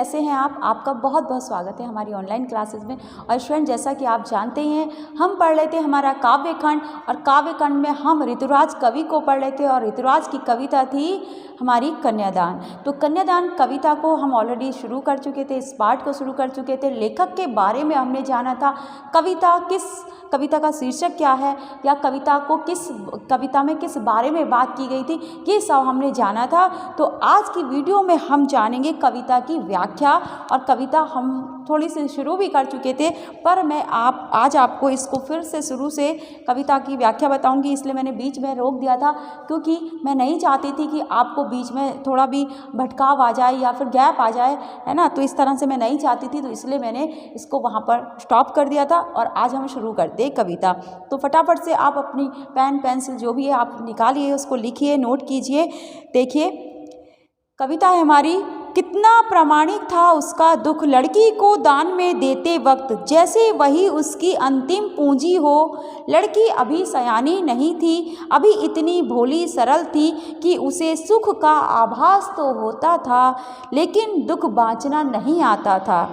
कैसे हैं आप? आपका बहुत बहुत स्वागत है हमारी ऑनलाइन क्लासेस में। और स्टूडेंट, जैसा कि आप जानते हैं, हम पढ़ रहे थे हमारा काव्यखंड, और काव्यखंड में हम ऋतुराज कवि को पढ़ रहे थे, और ऋतुराज की कविता थी हमारी कन्यादान। तो कन्यादान कविता को हम ऑलरेडी शुरू कर चुके थे, इस पार्ट को शुरू कर चुके थे। लेखक के बारे में हमने जाना था, कविता का शीर्षक क्या है, या कविता में किस बारे में बात की गई थी, ये सब हमने जाना था। तो आज की वीडियो में हम जानेंगे कविता की व्याख्या। और कविता हम थोड़ी सी शुरू भी कर चुके थे, पर मैं आज आपको इसको फिर से शुरू से कविता की व्याख्या बताऊंगी। इसलिए मैंने बीच में रोक दिया था, क्योंकि मैं नहीं चाहती थी कि आपको बीच में थोड़ा भी भटकाव आ जाए या फिर गैप आ जाए, है ना। तो इस तरह से मैं नहीं चाहती थी, तो इसलिए मैंने इसको वहाँ पर स्टॉप कर दिया था। और आज हम शुरू करते हैं कविता। तो फटाफट से आप अपनी पेन पेंसिल जो भी है आप निकालिए, उसको लिखिए, नोट कीजिए। देखिए, कविता है हमारी। कितना प्रामाणिक था उसका दुख लड़की को दान में देते वक्त, जैसे वही उसकी अंतिम पूंजी हो। लड़की अभी सयानी नहीं थी, अभी इतनी भोली सरल थी कि उसे सुख का आभास तो होता था, लेकिन दुख बाँचना नहीं आता था।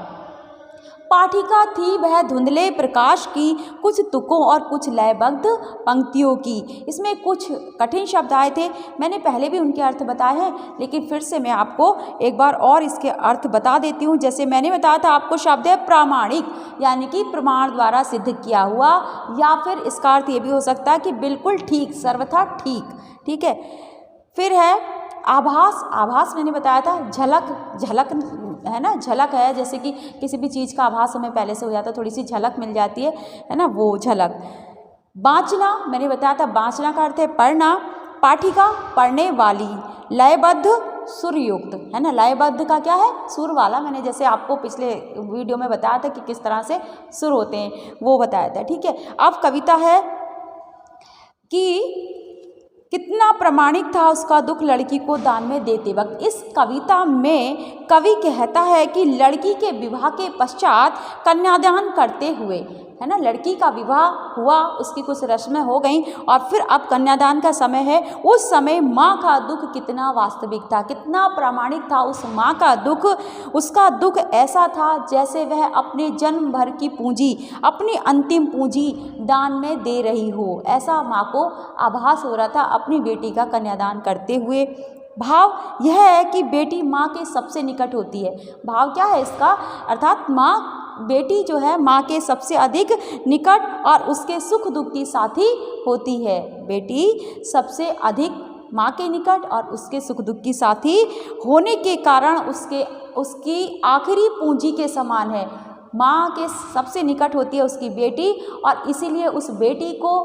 पाठिका थी वह धुंधले प्रकाश की, कुछ तुकों और कुछ लयबद्ध पंक्तियों की। इसमें कुछ कठिन शब्द आए थे, मैंने पहले भी उनके अर्थ बताए हैं, लेकिन फिर से मैं आपको एक बार और इसके अर्थ बता देती हूँ। जैसे मैंने बताया था आपको, शब्द है प्रामाणिक, यानी कि प्रमाण द्वारा सिद्ध किया हुआ, या फिर इसका अर्थ ये भी हो सकता है कि बिल्कुल ठीक, सर्वथा ठीक। ठीक है। फिर है आभास मैंने बताया था। झलक है ना, झलक है, जैसे कि किसी भी चीज़ का आभास हमें पहले से हो जाता है, थोड़ी सी झलक मिल जाती है ना, वो झलक। बाँचना मैंने बताया था, बाँचना का अर्थ है पढ़ना। पाठिका पढ़ने वाली। लयबद्ध सुरयुक्त, है ना। लयबद्ध का क्या है? सुर वाला। मैंने जैसे आपको पिछले वीडियो में बताया था कि किस तरह से सुर होते हैं, वो बताया था। ठीक है। अब कविता है कि कितना प्रामाणिक था उसका दुख लड़की को दान में देते वक्त। इस कविता में कवि कहता है कि लड़की के विवाह के पश्चात कन्यादान करते हुए, है ना, लड़की का विवाह हुआ, उसकी कुछ रस्में हो गई, और फिर अब कन्यादान का समय है। उस समय माँ का दुख कितना वास्तविक था, कितना प्रामाणिक था उस माँ का दुख। उसका दुख ऐसा था जैसे वह अपने जन्म भर की पूंजी, अपनी अंतिम पूंजी दान में दे रही हो। ऐसा माँ को आभास हो रहा था अपनी बेटी का कन्यादान करते हुए। भाव यह है कि बेटी माँ के सबसे निकट होती है। भाव क्या है इसका? अर्थात बेटी जो है माँ के सबसे अधिक निकट और उसके सुख दुख की साथी होती है। बेटी सबसे अधिक माँ के निकट और उसके सुख दुख की साथी होने के कारण उसकी आखिरी पूंजी के समान है। माँ के सबसे निकट होती है उसकी बेटी, और इसीलिए उस बेटी को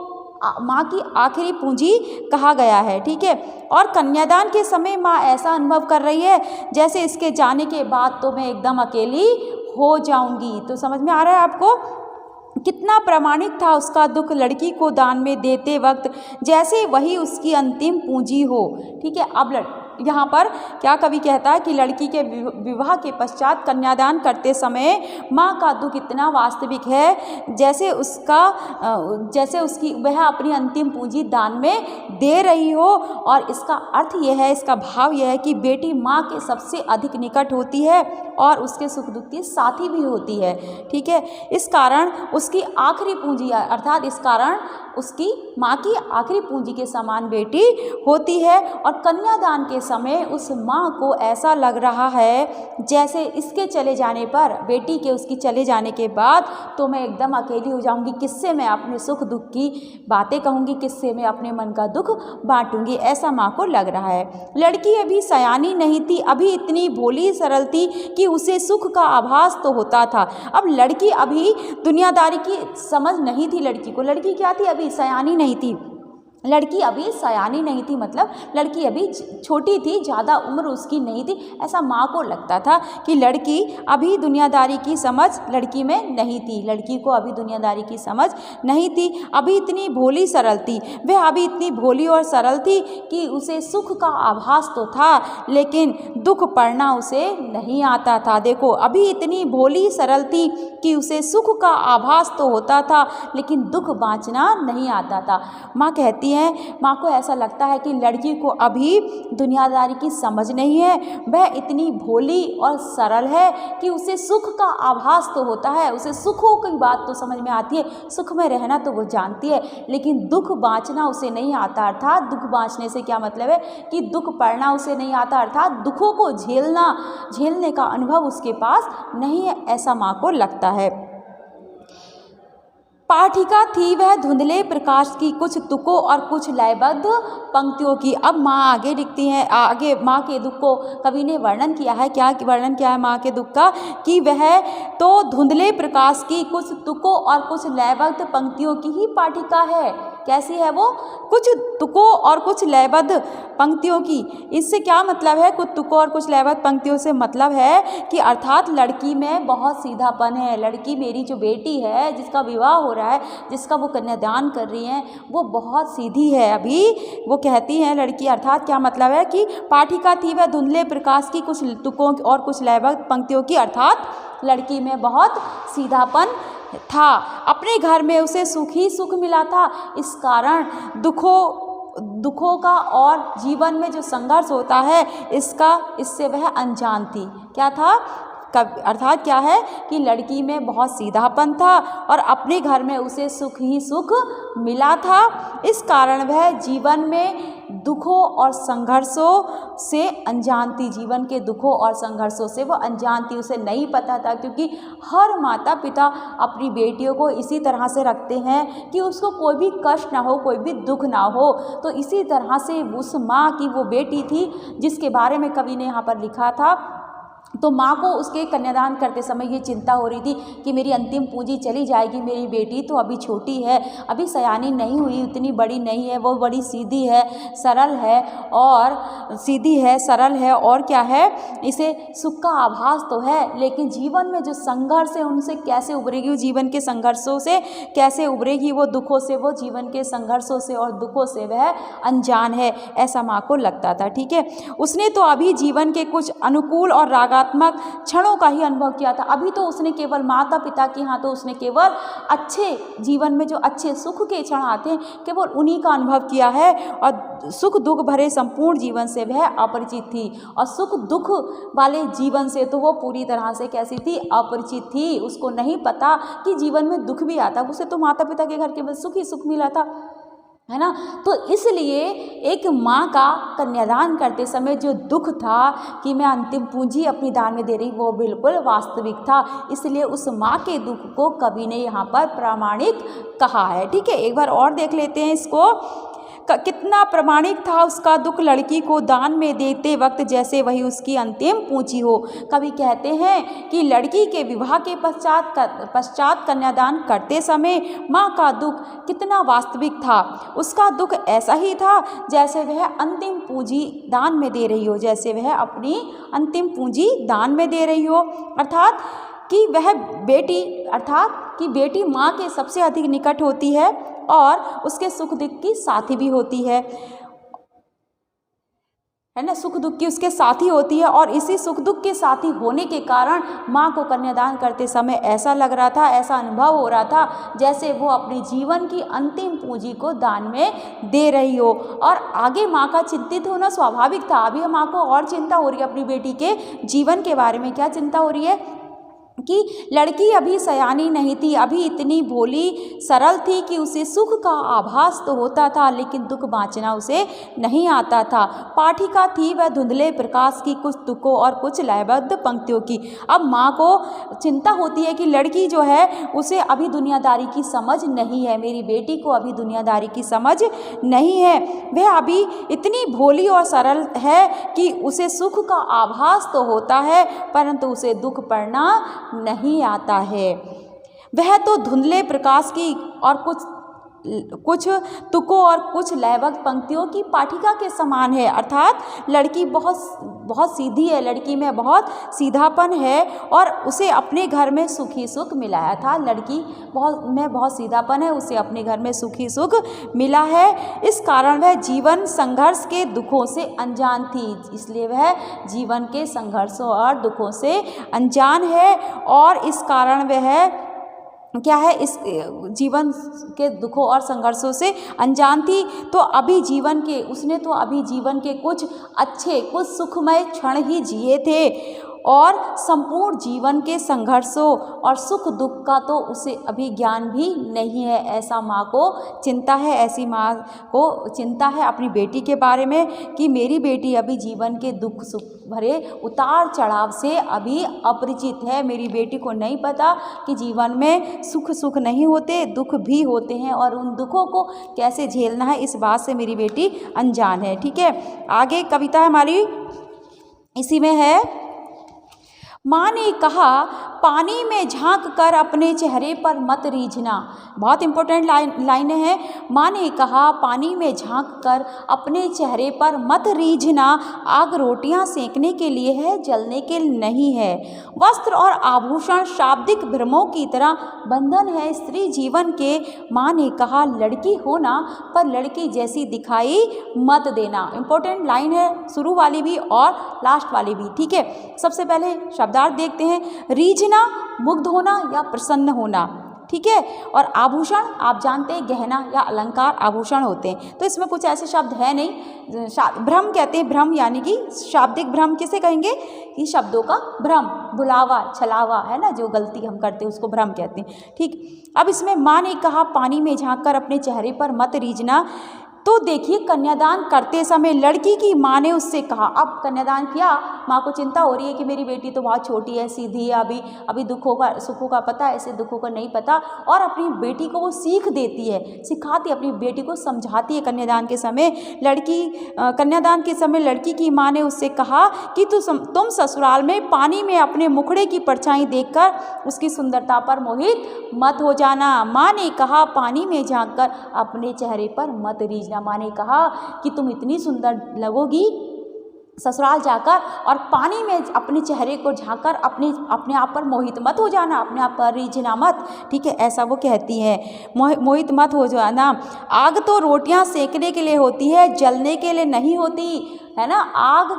माँ की आखिरी पूंजी कहा गया है। ठीक है। और कन्यादान के समय माँ ऐसा अनुभव कर रही है जैसे इसके जाने के बाद तो मैं एकदम अकेली हो जाऊंगी। तो समझ में आ रहा है आपको? कितना प्रामाणिक था उसका दुख लड़की को दान में देते वक्त, जैसे वही उसकी अंतिम पूंजी हो। ठीक है। अब यहाँ पर क्या कवि कहता है कि लड़की के विवाह के पश्चात कन्यादान करते समय माँ का दुख इतना वास्तविक है जैसे उसकी वह अपनी अंतिम पूंजी दान में दे रही हो। और इसका अर्थ यह है, इसका भाव यह है कि बेटी माँ के सबसे अधिक निकट होती है और उसके सुख दुख की साथी भी होती है। ठीक है। इस कारण उसकी आखिरी पूंजी, अर्थात इस कारण उसकी माँ की आखिरी पूंजी के समान बेटी होती है। और कन्यादान के समय उस माँ को ऐसा लग रहा है जैसे इसके चले जाने पर, बेटी के उसकी चले जाने के बाद तो मैं एकदम अकेली हो जाऊंगी। किससे मैं अपने सुख दुख की बातें कहूँगी, किससे मैं अपने मन का दुख बांटूंगी, ऐसा माँ को लग रहा है। लड़की अभी सयानी नहीं थी, अभी इतनी भोली सरल थी कि उसे सुख का आभास तो होता था। अब लड़की अभी दुनियादारी की समझ नहीं थी लड़की को। लड़की क्या थी? अभी सयानी नहीं थी। लड़की अभी सयानी नहीं थी, मतलब लड़की अभी छोटी थी, ज़्यादा उम्र उसकी नहीं थी। ऐसा माँ को लगता था कि लड़की अभी दुनियादारी की समझ लड़की में नहीं थी, लड़की को अभी दुनियादारी की समझ नहीं थी। अभी इतनी भोली सरल थी, वह अभी इतनी भोली और सरल थी कि उसे सुख का आभास तो था, लेकिन दुख पड़ना उसे नहीं आता था। देखो, अभी इतनी भोली सरल थी कि उसे सुख का आभास तो होता था, लेकिन दुख बाँचना नहीं आता था। माँ कहती हैं, माँ को ऐसा लगता है कि लड़की को अभी दुनियादारी की समझ नहीं है, वह इतनी भोली और सरल है कि उसे सुख का आभास तो होता है, उसे सुखों की बात तो समझ में आती है, सुख में रहना तो वो जानती है, लेकिन दुख बाँचना उसे नहीं आता। अर्थात दुख बाँचने से क्या मतलब है कि दुख पड़ना उसे नहीं आता, अर्थात दुखों को झेलने का अनुभव उसके पास नहीं है, ऐसा माँ को लगता है। पाठिका थी वह धुंधले प्रकाश की, कुछ तुकों और कुछ लयबद्ध पंक्तियों की। अब माँ आगे लिखती हैं, आगे माँ के दुख को कवि ने वर्णन किया है। क्या वर्णन किया है माँ के दुख का कि वह तो धुंधले प्रकाश की, कुछ तुकों और कुछ लयबद्ध पंक्तियों की ही पाठिका है। कैसी है वो? कुछ तुकों और कुछ लयबद्ध पंक्तियों की। इससे क्या मतलब है? कुछ तुकों और कुछ लयबद्ध पंक्तियों से मतलब है कि अर्थात लड़की में बहुत सीधापन है। लड़की, मेरी जो बेटी है जिसका विवाह हो रहा है, जिसका वो कन्यादान कर रही हैं, वो बहुत सीधी है। अभी वो कहती हैं लड़की, अर्थात क्या मतलब है कि पाठिका थी वह धुंधले प्रकाश की, कुछ तुकों और कुछ लयबद्ध पंक्तियों की, अर्थात लड़की में बहुत सीधापन था। अपने घर में उसे सुख ही सुख मिला था, इस कारण दुखों का और जीवन में जो संघर्ष होता है इससे वह अनजान थी। क्या था? अर्थात क्या है कि लड़की में बहुत सीधापन था और अपने घर में उसे सुख ही सुख मिला था, इस कारण वह जीवन में दुखों और संघर्षों से अनजान थी। जीवन के दुखों और संघर्षों से वो अनजान थी, उसे नहीं पता था, क्योंकि हर माता पिता अपनी बेटियों को इसी तरह से रखते हैं कि उसको कोई भी कष्ट ना हो, कोई भी दुख ना हो। तो इसी तरह से उस माँ की वो बेटी थी जिसके बारे में कवि ने यहाँ पर लिखा था। तो माँ को उसके कन्यादान करते समय ये चिंता हो रही थी कि मेरी अंतिम पूंजी चली जाएगी, मेरी बेटी तो अभी छोटी है, अभी सयानी नहीं हुई, उतनी बड़ी नहीं है, वो बड़ी सीधी है, सरल है और क्या है, इसे सुख का आभास तो है, लेकिन जीवन में जो संघर्ष है उनसे कैसे उभरेगी, वो जीवन के संघर्षों से कैसे उभरेगी, वो दुखों से, वो जीवन के संघर्षों से और दुखों से वह अनजान है, ऐसा माँ को लगता था। ठीक है, उसने तो अभी जीवन के कुछ अनुकूल और रागात्मक क्षणों का ही अनुभव किया था। अभी तो उसने केवल माता पिता के यहाँ तो उसने केवल अच्छे जीवन में जो अच्छे सुख के क्षण आते हैं, केवल उन्हीं का अनुभव किया है और सुख दुख भरे संपूर्ण जीवन से वह अपरिचित थी। और सुख दुख वाले जीवन से तो वो पूरी तरह से कैसी थी? अपरिचित थी। उसको नहीं पता कि जीवन में दुख भी आता, उसे तो माता पिता के घर केवल सुख ही सुख मिला था, है ना। तो इसलिए एक माँ का कन्यादान करते समय जो दुख था कि मैं अंतिम पूंजी अपनी दान में दे रही, वो बिल्कुल वास्तविक था। इसलिए उस माँ के दुख को कवि ने यहाँ पर प्रामाणिक कहा है। ठीक है, एक बार और देख लेते हैं इसको। कितना प्रामाणिक था उसका दुख लड़की को दान में देते वक्त, जैसे वही उसकी अंतिम पूंजी हो। कवि कहते हैं कि लड़की के विवाह के पश्चात कन्यादान करते समय माँ का दुख कितना वास्तविक था। उसका दुख ऐसा ही था जैसे वह अंतिम पूंजी दान में दे रही हो, जैसे वह अपनी अंतिम पूंजी दान में दे रही हो, अर्थात कि वह बेटी माँ के सबसे अधिक निकट होती है और उसके सुख दुख की साथी भी होती है ना, सुख दुख की उसके साथी होती है। और इसी सुख दुख के साथी होने के कारण माँ को कन्यादान करते समय ऐसा लग रहा था, ऐसा अनुभव हो रहा था जैसे वो अपने जीवन की अंतिम पूंजी को दान में दे रही हो। और आगे माँ का चिंतित होना स्वाभाविक था। अभी माँ को और चिंता हो रही है अपनी बेटी के जीवन के बारे में। क्या चिंता हो रही है कि लड़की अभी सयानी नहीं थी, अभी इतनी भोली सरल थी कि उसे सुख का आभास तो होता था, लेकिन दुख बाँचना उसे नहीं आता था। पाठिका थी वह धुंधले प्रकाश की, कुछ तुकों और कुछ लयबद्ध पंक्तियों की। अब माँ को चिंता होती है कि लड़की जो है उसे अभी दुनियादारी की समझ नहीं है, मेरी बेटी को अभी दुनियादारी की समझ नहीं है, वह अभी इतनी भोली और सरल है कि उसे सुख का आभास तो होता है परंतु उसे दुख पड़ना नहीं आता है। वह तो धुंधले प्रकाश की और कुछ तुकों और कुछ लयबद्ध पंक्तियों की पाठिका के समान है, अर्थात लड़की बहुत सीधी है, लड़की में बहुत सीधापन है और उसे अपने घर में सुख ही सुख मिलाया था। लड़की में बहुत सीधापन है, उसे अपने घर में सुख ही सुख मिला है, इस कारण वह जीवन संघर्ष के दुखों से अनजान थी। इसलिए वह जीवन के संघर्षों और दुखों से अनजान है और इस कारण वह क्या है, इस जीवन के दुखों और संघर्षों से अनजान थी। तो अभी जीवन के उसने तो अभी जीवन के कुछ अच्छे, कुछ सुखमय क्षण ही जिए थे और संपूर्ण जीवन के संघर्षों और सुख दुख का तो उसे अभी ज्ञान भी नहीं है। ऐसा माँ को चिंता है, ऐसी माँ को चिंता है अपनी बेटी के बारे में कि मेरी बेटी अभी जीवन के दुख सुख भरे उतार चढ़ाव से अभी अपरिचित है। मेरी बेटी को नहीं पता कि जीवन में सुख नहीं होते, दुख भी होते हैं और उन दुखों को कैसे झेलना है, इस बात से मेरी बेटी अनजान है। ठीक है, आगे कविता हमारी इसी में है। माँ ने कहा पानी में झांक कर अपने चेहरे पर मत रीझना। बहुत इंपॉर्टेंट लाइनें हैं। माँ ने कहा पानी में झांक कर अपने चेहरे पर मत रीझना, आग रोटियां सेकने के लिए है, जलने के लिए नहीं है। वस्त्र और आभूषण शाब्दिक भ्रमों की तरह बंधन है स्त्री जीवन के। माँ ने कहा लड़की होना पर लड़की जैसी दिखाई मत देना। इंपॉर्टेंट लाइन है, शुरू वाली भी और लास्ट वाली भी। ठीक है, सबसे पहले शब्दार्थ देखते हैं। रीझना मुग्ध होना या प्रसन्न होना। ठीक है, और आभूषण आप जानते हैं गहना या अलंकार आभूषण होते हैं, तो इसमें कुछ ऐसे शब्द है नहीं। भ्रम कहते हैं, भ्रम यानी कि शाब्दिक भ्रम किसे कहेंगे कि शब्दों का भ्रम, भुलावा, छलावा है ना, जो गलती हम करते हैं उसको भ्रम कहते हैं। ठीक, अब इसमें माँ ने कहा पानी में झांक कर अपने चेहरे पर मत रीझना। तो देखिए कन्यादान करते समय लड़की की माँ ने उससे कहा, अब कन्यादान किया, माँ को चिंता हो रही है कि मेरी बेटी तो बहुत छोटी है, सीधी है, अभी दुखों का सुखों का पता है, ऐसे दुखों का नहीं पता, और अपनी बेटी को वो सीख देती है, सिखाती है, अपनी बेटी को समझाती है। कन्यादान के समय लड़की की माँ ने उससे कहा कि तुम ससुराल में पानी में अपने मुखड़े की परछाई देखकर उसकी सुंदरता पर मोहित मत हो जाना। माँ ने कहा पानी में झांक कर अपने चेहरे पर मत रीझना। माँ ने कहा कि तुम इतनी सुंदर लगोगी ससुराल जाकर और पानी में अपने चेहरे को झांककर अपने आप पर मोहित मत हो जाना, अपने आप पर रीझना मत। ठीक है, ऐसा वो कहती है, मोहित मत हो जाना। आग तो रोटियां सेकने के लिए होती है, जलने के लिए नहीं होती, है ना। आग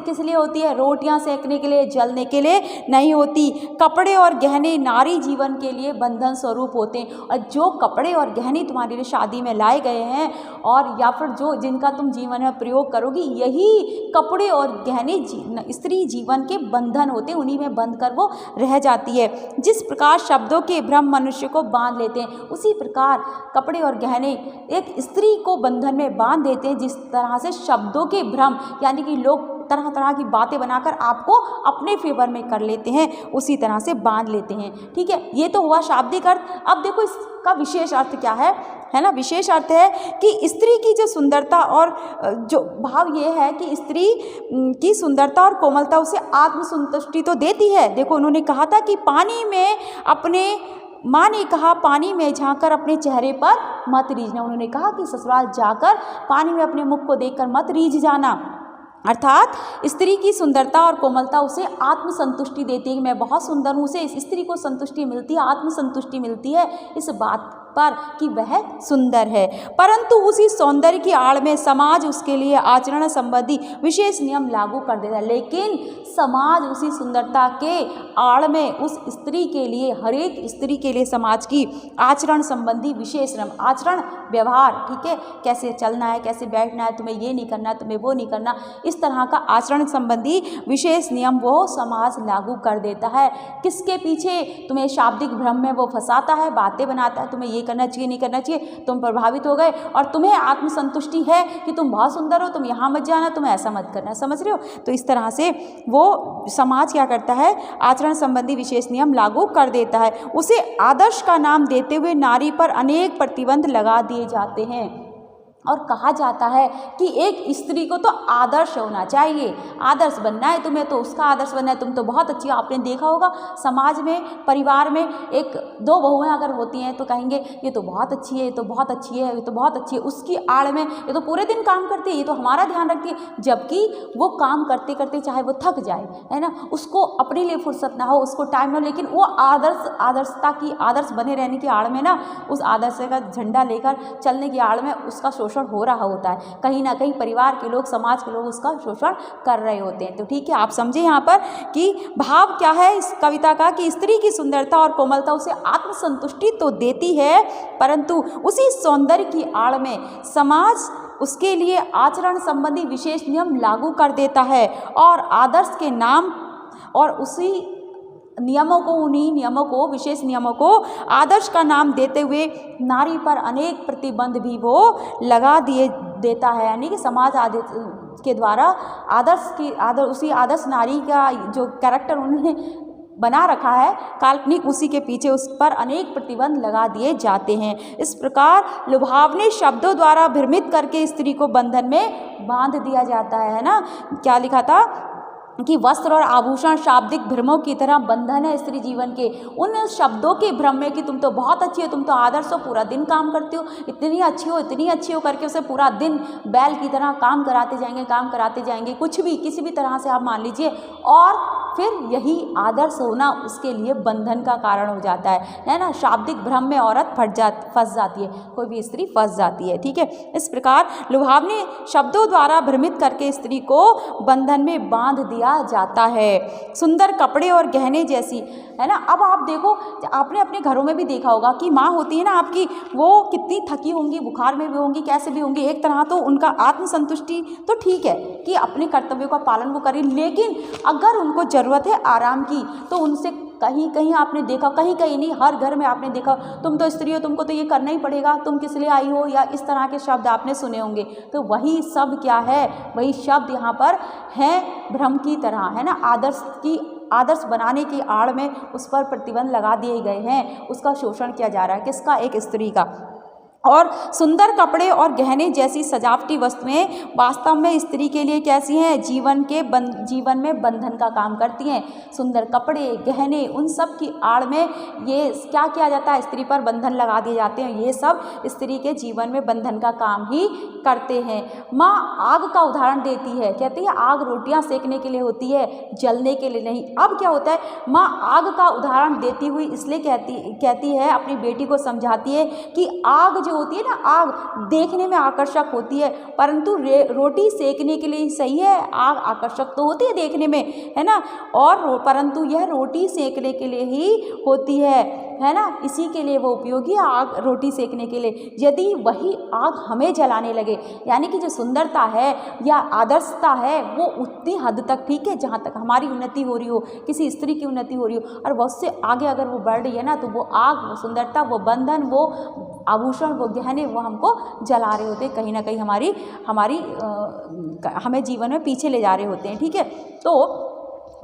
किस लिए होती है? रोटियां सेकने के लिए, जलने के लिए नहीं होती। कपड़े और गहने नारी जीवन के लिए बंधन स्वरूप होते हैं, और जो कपड़े और गहने तुम्हारे लिए शादी में लाए गए हैं और या फिर जिनका तुम जीवन में प्रयोग करोगी, यही कपड़े और गहने स्त्री जीवन के बंधन होते हैं, उन्हीं में बंध कर वो रह जाती है। जिस प्रकार शब्दों के भ्रम मनुष्य को बांध लेते हैं, उसी प्रकार कपड़े और गहने एक स्त्री को बंधन में बांध देते हैं। जिस तरह से शब्दों के भ्रम यानी कि लोग तरह तरह की बातें बनाकर आपको अपने फेवर में कर लेते हैं, उसी तरह से बांध लेते हैं। ठीक है, ये तो हुआ शाब्दिक अर्थ। अब देखो इसका विशेष अर्थ क्या है ना। विशेष अर्थ है कि स्त्री की जो सुंदरता और जो भाव ये है कि स्त्री की सुंदरता और कोमलता उसे आत्मसंतुष्टि तो देती है। देखो उन्होंने कहा था कि माँ ने कहा पानी में झांककर अपने चेहरे पर मत रीझना। उन्होंने कहा कि ससुराल जाकर पानी में अपने मुख को देखकर मत रीझ जाना। अर्थात स्त्री की सुंदरता और कोमलता उसे आत्मसंतुष्टि देती है कि मैं बहुत सुंदर हूँ। उसे स्त्री को संतुष्टि मिलती है, आत्मसंतुष्टि मिलती है इस बात पर कि वह सुंदर है। परंतु उसी सौंदर्य की आड़ में समाज उसके लिए आचरण संबंधी विशेष नियम लागू कर देता है। लेकिन समाज उसी सुंदरता के आड़ में उस स्त्री के लिए, हर एक स्त्री के लिए समाज की आचरण संबंधी विशेष नियम, आचरण व्यवहार, ठीक है, कैसे चलना है, कैसे बैठना है, तुम्हें ये नहीं करना, तुम्हें वो नहीं करना, इस तरह का आचरण संबंधी विशेष नियम वो समाज लागू कर देता है। किसके पीछे? तुम्हें शाब्दिक भ्रम में वो फंसाता है, बातें बनाता है, तुम्हें ये करना चाहिए, नहीं करना चाहिए, तुम प्रभावित हो गए और तुम्हें आत्मसंतुष्टि है कि तुम बहुत सुंदर हो, तुम यहाँ मत जाना, तुम ऐसा मत करना। समझ रहे हो? तो इस तरह से वो समाज क्या करता है, आचरण संबंधी विशेष नियम लागू कर देता है। उसे आदर्श का नाम देते हुए नारी पर अनेक प्रतिबंध लगा दिए जाते हैं और कहा जाता है कि एक स्त्री को तो आदर्श होना चाहिए, आदर्श बनना है तुम्हें, तो उसका आदर्श बनना है, तुम तो बहुत अच्छी हो। आपने देखा होगा समाज में, परिवार में एक दो बहुएं अगर होती हैं तो कहेंगे ये तो बहुत अच्छी है, ये तो बहुत अच्छी है, ये तो बहुत अच्छी है। उसकी आड़ में ये तो पूरे दिन काम करती है, ये तो हमारा ध्यान रखती है, जबकि वो काम करते करते चाहे वो थक जाए, है ना, उसको अपने लिए फुर्सत ना हो, उसको टाइम ना हो, लेकिन वो आदर्श बने रहने की आड़ में ना, उस आदर्श का झंडा लेकर चलने की आड़ में उसका शोषण हो रहा होता है, कहीं ना कहीं परिवार के लोग, समाज के लोग उसका शोषण कर रहे होते हैं। तो ठीक है, आप समझे यहाँ पर कि भाव क्या है इस कविता का, कि स्त्री की सुंदरता और कोमलता उसे आत्मसंतुष्टि तो देती है, परंतु उसी सौंदर्य की आड़ में समाज उसके लिए आचरण संबंधी विशेष नियम लागू कर देता है और आदर्श के नाम और उसी नियमों को, उन्हीं नियमों को, विशेष नियमों को आदर्श का नाम देते हुए नारी पर अनेक प्रतिबंध भी वो लगा देता है। यानी कि समाज के द्वारा उसी आदर्श नारी का जो कैरेक्टर उन्होंने बना रखा है काल्पनिक, उसी के पीछे उस पर अनेक प्रतिबंध लगा दिए जाते हैं। इस प्रकार लुभावनी शब्दों द्वारा भ्रमित करके स्त्री को बंधन में बांध दिया जाता है ना। क्या लिखा था कि वस्त्र और आभूषण शाब्दिक भ्रमों की तरह बंधन है स्त्री जीवन के। उन शब्दों के भ्रम में कि तुम तो बहुत अच्छी हो, तुम तो आदर्श हो, पूरा दिन काम करती हो, इतनी अच्छी हो करके उसे पूरा दिन बैल की तरह काम कराते जाएंगे, कुछ भी किसी भी तरह से आप मान लीजिए, और फिर यही आदर्श होना उसके लिए बंधन का कारण हो जाता है ना। शाब्दिक भ्रम में औरत फंस जाती है, कोई भी स्त्री फंस जाती है। ठीक है, इस प्रकार लुभावनी शब्दों द्वारा भ्रमित करके स्त्री को बंधन में बांध दिया जाता है। सुंदर कपड़े और गहने जैसी, है ना। अब आप देखो, आपने अपने घरों में भी देखा होगा कि माँ होती है ना आपकी, वो कितनी थकी होंगी, बुखार में भी होंगी, कैसे भी होंगी, एक तरह तो उनका आत्मसंतुष्टि तो ठीक है कि अपने कर्तव्यों का पालन वो करें, लेकिन अगर उनको ज़रूरत है आराम की तो उनसे कहीं आपने देखा, कहीं नहीं, हर घर में आपने देखा, तुम तो स्त्री हो, तुमको तो ये करना ही पड़ेगा, तुम किस लिए आई हो, या इस तरह के शब्द आपने सुने होंगे। तो वही सब क्या है, वही शब्द यहाँ पर हैं भ्रम की तरह, है ना। आदर्श बनाने की आड़ में उस पर प्रतिबंध लगा दिए गए हैं, उसका शोषण किया जा रहा है, किसका, एक स्त्री का। और सुंदर कपड़े और गहने जैसी सजावटी वस्तुएं वास्तव में स्त्री के लिए कैसी हैं, जीवन में बंधन का काम करती हैं। सुंदर कपड़े, गहने, उन सब की आड़ में ये क्या किया जाता है, स्त्री पर बंधन लगा दिए जाते हैं। ये सब स्त्री के जीवन में बंधन का काम ही करते हैं। माँ आग का उदाहरण देती है, कहती है आग रोटियां सेकने के लिए होती है, जलने के लिए नहीं। अब क्या होता है, माँ आग का उदाहरण देती हुई इसलिए कहती है, अपनी बेटी को समझाती है कि आग होती है ना, आग देखने में आकर्षक होती है, परंतु रोटी सेकने के लिए सही है। आग आकर्षक तो होती है देखने में, है ना, और परंतु यह रोटी सेकने के लिए ही होती है ना, इसी के लिए वो उपयोगी है आग रोटी सेकने के लिए। यदि वही आग हमें जलाने लगे, यानी कि जो सुंदरता है या आदर्शता है वो उतनी हद तक ठीक है जहाँ तक हमारी उन्नति हो रही हो, किसी स्त्री की उन्नति हो रही हो, और वो उससे आगे अगर वो बढ़ रही है ना, तो वो आग, वो सुंदरता, वो बंधन, वो आभूषण, वो गहने, वो हमको जला रहे होते हैं, कहीं ना कहीं हमें जीवन में पीछे ले जा रहे होते हैं। ठीक है, तो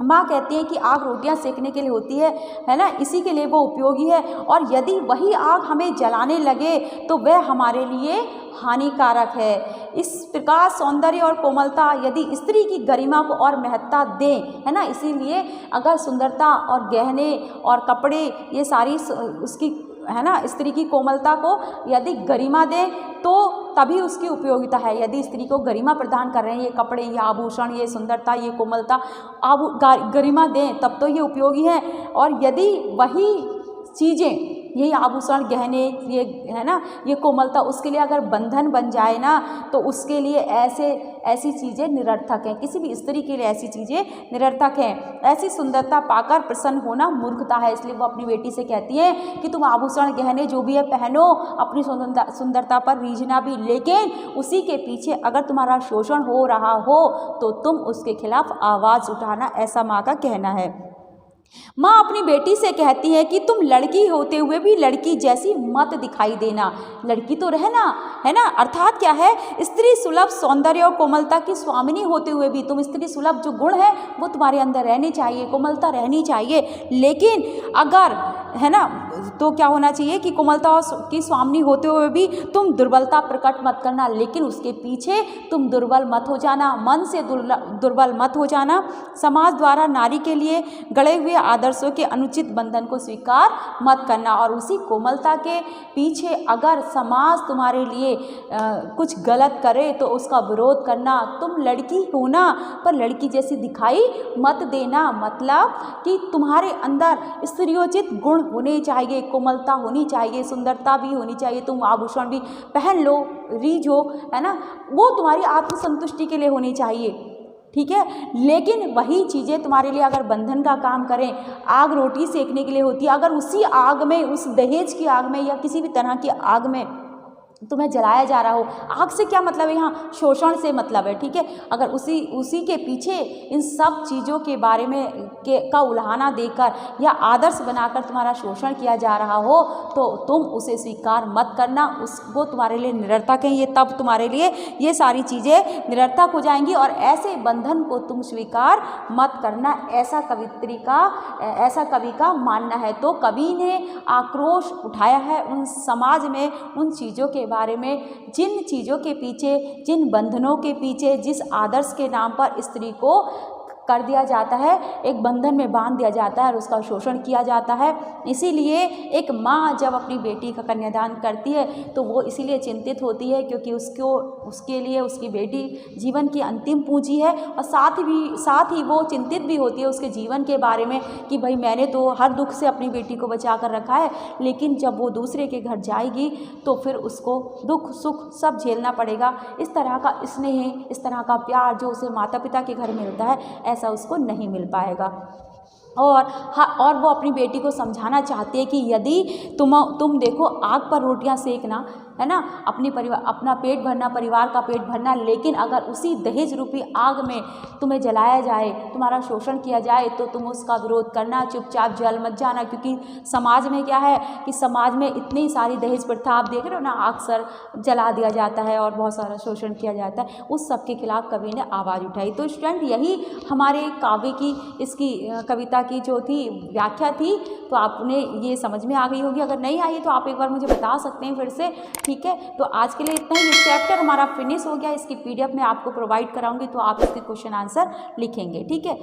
माँ कहती है कि आग रोटियां सेकने के लिए होती है ना, इसी के लिए वो उपयोगी है, और यदि वही आग हमें जलाने लगे तो वह हमारे लिए हानिकारक है। इस प्रकार सौंदर्य और कोमलता यदि स्त्री की गरिमा को और महत्ता दें, है ना, इसीलिए अगर सुंदरता और गहने और कपड़े ये सारी उसकी, है ना, स्त्री की कोमलता को यदि गरिमा दें तो तभी उसकी उपयोगिता है। यदि स्त्री को गरिमा प्रदान कर रहे हैं ये कपड़े, ये आभूषण, ये सुंदरता, ये कोमलता गरिमा दें तब तो ये उपयोगी है। और यदि वही चीज़ें, यही आभूषण, गहने, ये, है ना, ये कोमलता उसके लिए अगर बंधन बन जाए ना, तो उसके लिए ऐसी चीज़ें निरर्थक हैं, किसी भी स्त्री के लिए ऐसी चीज़ें निरर्थक हैं। ऐसी सुंदरता पाकर प्रसन्न होना मूर्खता है, इसलिए वो अपनी बेटी से कहती है कि तुम आभूषण, गहने जो भी है पहनो, अपनी सुंदरता पर रीझना भी, लेकिन उसी के पीछे अगर तुम्हारा शोषण हो रहा हो तो तुम उसके खिलाफ आवाज़ उठाना, ऐसा माँ का कहना है। माँ अपनी बेटी से कहती है कि तुम लड़की होते हुए भी लड़की जैसी मत दिखाई देना, लड़की तो रहना, है ना। अर्थात क्या है, स्त्री सुलभ सौंदर्य और कोमलता की स्वामिनी होते हुए भी तुम स्त्री सुलभ जो गुण है वो तुम्हारे अंदर रहने चाहिए, कोमलता रहनी चाहिए, लेकिन अगर, है ना, तो क्या होना चाहिए कि कोमलता की स्वामिनी होते हुए भी तुम दुर्बलता प्रकट मत करना, लेकिन उसके पीछे तुम दुर्बल मत हो जाना, मन से दुर्बल मत हो जाना। समाज द्वारा नारी के लिए गढ़े हुए आदर्शों के अनुचित बंधन को स्वीकार मत करना। और उसी कोमलता के पीछे अगर समाज तुम्हारे लिए कुछ गलत करे तो उसका विरोध करना। तुम लड़की हो ना, पर लड़की जैसी दिखाई मत देना। मतलब कि तुम्हारे अंदर स्त्रियोचित गुण होने चाहिए, कोमलता होनी चाहिए, सुंदरता भी होनी चाहिए। तुम आभूषण भी पहन लो, रीझो, है ना, वो तुम्हारी आत्मसंतुष्टि के लिए होनी चाहिए, ठीक है। लेकिन वही चीज़ें तुम्हारे लिए अगर बंधन का काम करें, आग रोटी सेकने के लिए होती है, अगर उसी आग में, उस दहेज की आग में या किसी भी तरह की आग में तुम्हें जलाया जा रहा हो, आग से क्या मतलब है, यहाँ शोषण से मतलब है, ठीक है। अगर उसी के पीछे इन सब चीज़ों के बारे में का उल्हाना देकर या आदर्श बनाकर तुम्हारा शोषण किया जा रहा हो तो तुम उसे स्वीकार मत करना। वो तुम्हारे लिए निरर्थक है, ये तब तुम्हारे लिए ये सारी चीज़ें निरर्थक हो जाएंगी और ऐसे बंधन को तुम स्वीकार मत करना। ऐसा कवि का मानना है। तो कवि ने आक्रोश उठाया है उन समाज में, उन चीज़ों के बारे में, जिन चीज़ों के पीछे, जिन बंधनों के पीछे, जिस आदर्श के नाम पर स्त्री को कर दिया जाता है, एक बंधन में बांध दिया जाता है और उसका शोषण किया जाता है। इसीलिए एक माँ जब अपनी बेटी का कन्यादान करती है तो वो इसीलिए चिंतित होती है क्योंकि उसके लिए उसकी बेटी जीवन की अंतिम पूंजी है और साथ ही वो चिंतित भी होती है उसके जीवन के बारे में कि भाई मैंने तो हर दुख से अपनी बेटी को बचा कर रखा है, लेकिन जब वो दूसरे के घर जाएगी तो फिर उसको दुख सुख सब झेलना पड़ेगा। इस तरह का स्नेह, इस तरह का प्यार जो उसे माता पिता के घर मिलता है, ऐसा उसको नहीं मिल पाएगा। और वो अपनी बेटी को समझाना चाहती है कि यदि तुम देखो आग पर रोटियां सेकना, है ना, अपना पेट भरना, परिवार का पेट भरना, लेकिन अगर उसी दहेज रूपी आग में तुम्हें जलाया जाए, तुम्हारा शोषण किया जाए तो तुम उसका विरोध करना, चुपचाप जल मत जाना। क्योंकि समाज में क्या है कि समाज में इतनी सारी दहेज प्रथा आप देख रहे हो ना, अक्सर जला दिया जाता है और बहुत सारा शोषण किया जाता है, उस सब के खिलाफ कवि ने आवाज़ उठाई। तो स्टूडेंट यही हमारे काव्य की, इसकी कविता की जो थी व्याख्या थी, तो आपने ये समझ में आ गई होगी। अगर नहीं आई तो आप एक बार मुझे बता सकते हैं फिर से, ठीक है। तो आज के लिए इतना ही। चैप्टर हमारा फिनिश हो गया। इसकी PDF मैं आपको प्रोवाइड कराऊंगी तो आप इसके क्वेश्चन आंसर लिखेंगे, ठीक है।